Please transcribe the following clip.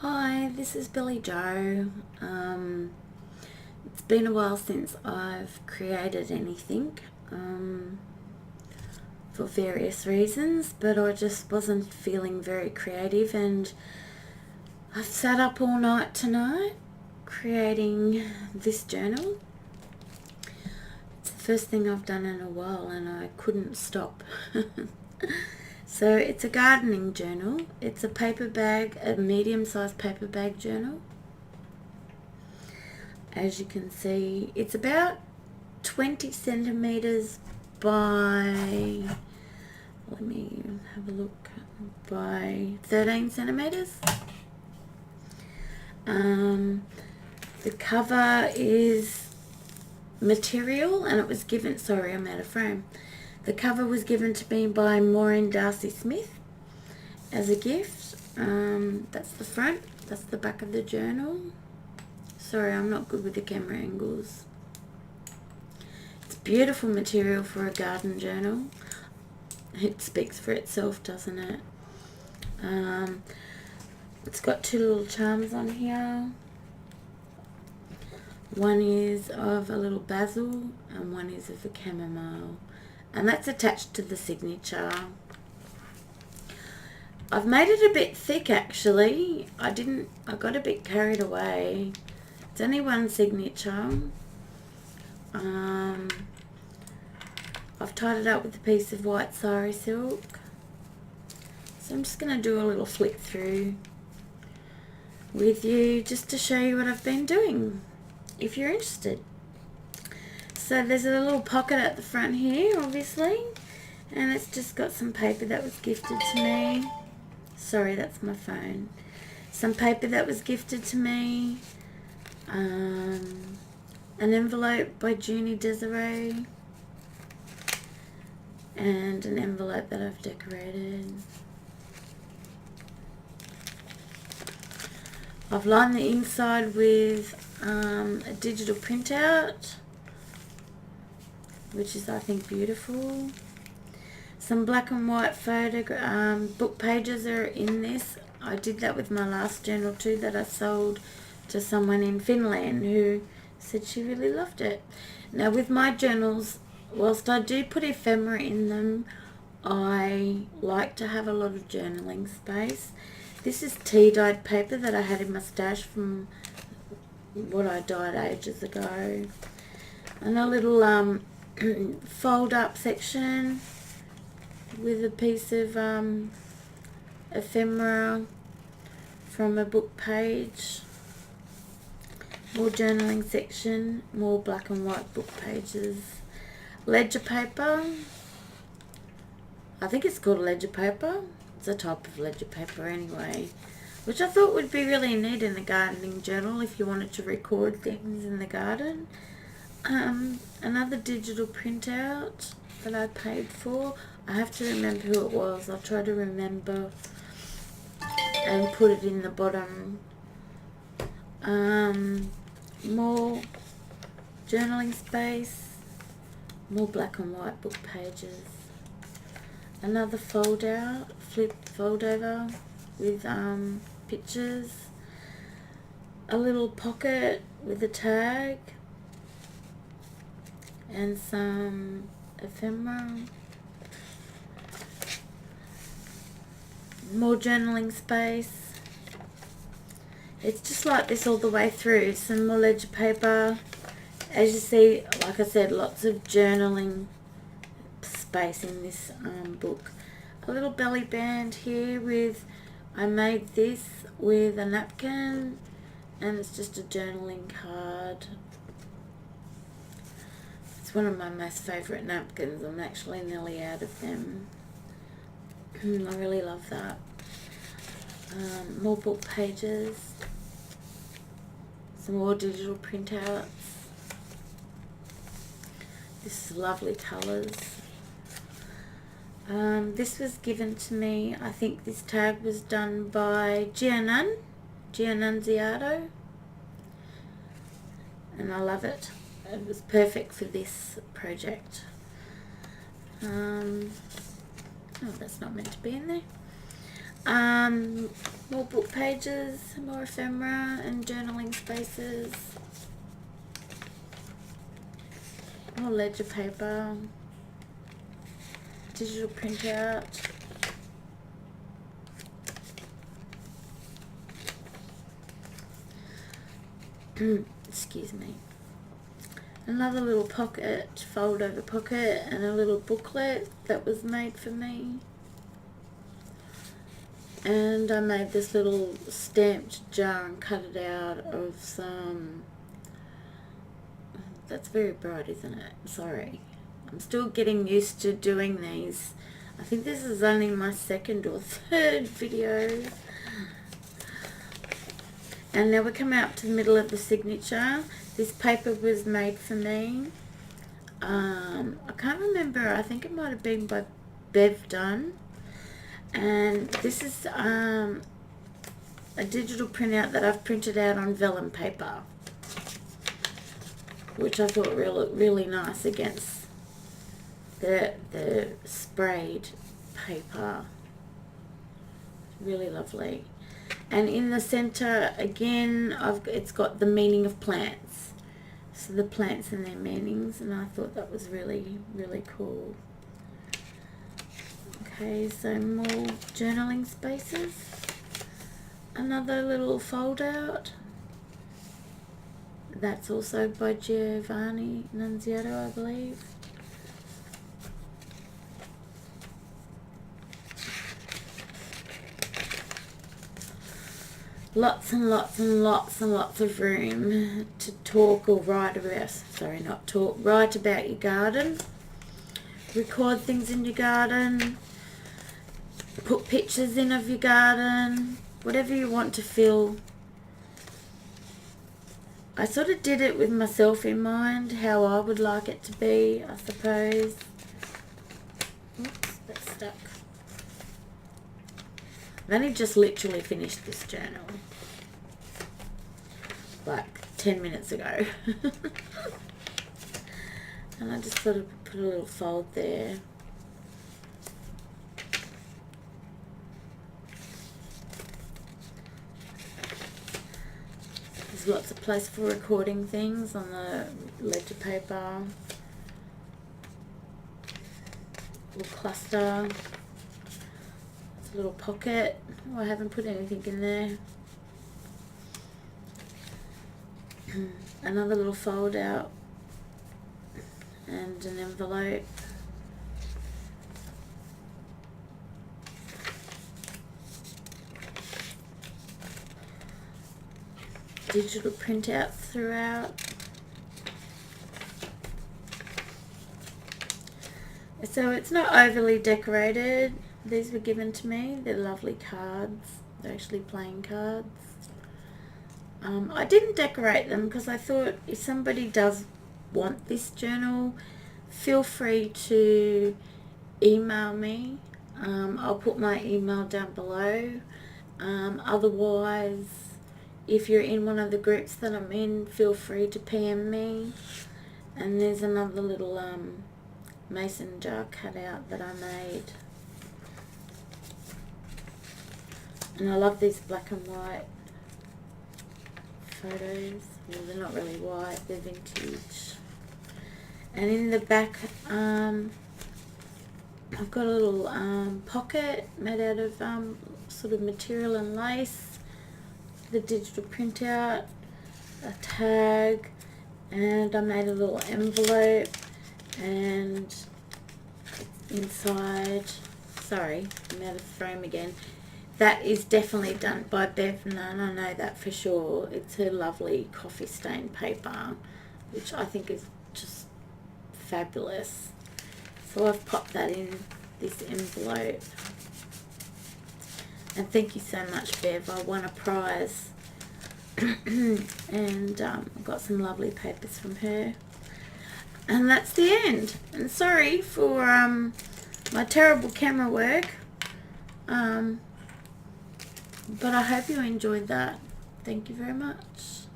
Hi, this is Billy Joe. It's been a while since I've created anything for various reasons, but I just wasn't feeling very creative, and I've sat up all night tonight creating this journal. It's the first thing I've done in a while and I couldn't stop. So it's a gardening journal. It's a paper bag, a medium-sized paper bag journal. As you can see, it's about 20 centimeters by, let me have a look, by 13 centimeters. The cover is material, and it was given, sorry, I'm out of frame. The cover was given to me by Maureen Darcy Smith as a gift. That's the front, that's the back of the journal. Sorry, I'm not good with the camera angles. It's beautiful material for a garden journal. It speaks for itself, doesn't it? It's got two little charms on here. One is of a little basil and one is of a chamomile. And that's attached to the signature. I've made it a bit thick actually. I got a bit carried away. It's only one signature. I've tied it up with a piece of white sari silk. So I'm just going to do a little flip through with you just to show you what I've been doing, if you're interested. So there's a little pocket at the front here, obviously, and it's just got some paper that was gifted to me. Sorry, that's my phone. Some paper that was gifted to me. An envelope by Junie Desiree. And an envelope that I've decorated. I've lined the inside with a digital printout, which is, I think, beautiful. Some black and white book pages are in this. I did that with my last journal too, that I sold to someone in Finland who said she really loved it. Now with my journals, whilst I do put ephemera in them, I like to have a lot of journaling space. This is tea-dyed paper that I had in my stash from what I dyed ages ago. And a little fold up section with a piece of ephemera from a book page. More journaling section, more black and white book pages. Ledger paper. I think it's called ledger paper. It's a type of ledger paper anyway, which I thought would be really neat in a gardening journal if you wanted to record things in the garden. Another digital printout that I paid for. I have to remember who it was. I'll try to remember and put it in the bottom. More journaling space, more black and white book pages. Another fold over with pictures. A little pocket with a tag. And some ephemera. More journaling space. It's just like this all the way through. Some more ledger paper. As you see, like I said, lots of journaling space in this book. A little belly band here with, I made this with a napkin, and it's just a journaling card. It's one of my most favourite napkins. I'm actually nearly out of them. I really love that. More book pages. Some more digital printouts. This is lovely colours. This was given to me, I think this tag was done by Giannunziato, and I love it. It was perfect for this project. Oh, that's not meant to be in there. More book pages, more ephemera and journaling spaces. More ledger paper. Digital printout. Excuse me. Another little pocket, fold over pocket, and a little booklet that was made for me. And I made this little stamped jar and cut it out of some, that's very bright, isn't it? Sorry. I'm still getting used to doing these. I think this is only my second or third video. And now we come out to the middle of the signature. This paper was made for me. I can't remember. I think it might have been by Bev Dunn. And this is a digital printout that I've printed out on vellum paper, which I thought really nice against the sprayed paper. Really lovely. And in the center again, it's got the meaning of plants, so the plants and their meanings, and I thought that was really cool. Okay, so more journaling spaces. Another little fold out. That's also by Giovanni Nunziato, I believe. Lots and lots and lots and lots of room to talk or write about, sorry, not talk, write about your garden. Record things in your garden. Put pictures in of your garden. Whatever you want to feel. I sort of did it with myself in mind, how I would like it to be, I suppose. Oops, that's stuck. I've only just literally finished this journal. Like 10 minutes ago. And I just sort of put a little fold there. There's lots of place for recording things on the ledger paper. Little cluster. It's a little pocket. Oh, I haven't put anything in there. Another little fold out. And an envelope. Digital printout throughout. So it's not overly decorated. These were given to me. They're lovely cards. They're actually playing cards. I didn't decorate them because I thought if somebody does want this journal, feel free to email me. I'll put my email down below. Otherwise, if you're in one of the groups that I'm in, feel free to PM me. And there's another little mason jar cutout that I made. And I love these black and white photos. Well, they're not really white, they're vintage. And in the back, I've got a little pocket made out of sort of material and lace. The digital printout, a tag, and I made a little envelope, and inside, sorry, I'm out of frame again. That is definitely done by Bev Dunn, I know that for sure. It's her lovely coffee stain paper, which I think is just fabulous. So I've popped that in this envelope. And thank you so much, Bev. I won a prize. And I've got some lovely papers from her. And that's the end. And sorry for my terrible camera work. But I hope you enjoyed that. Thank you very much.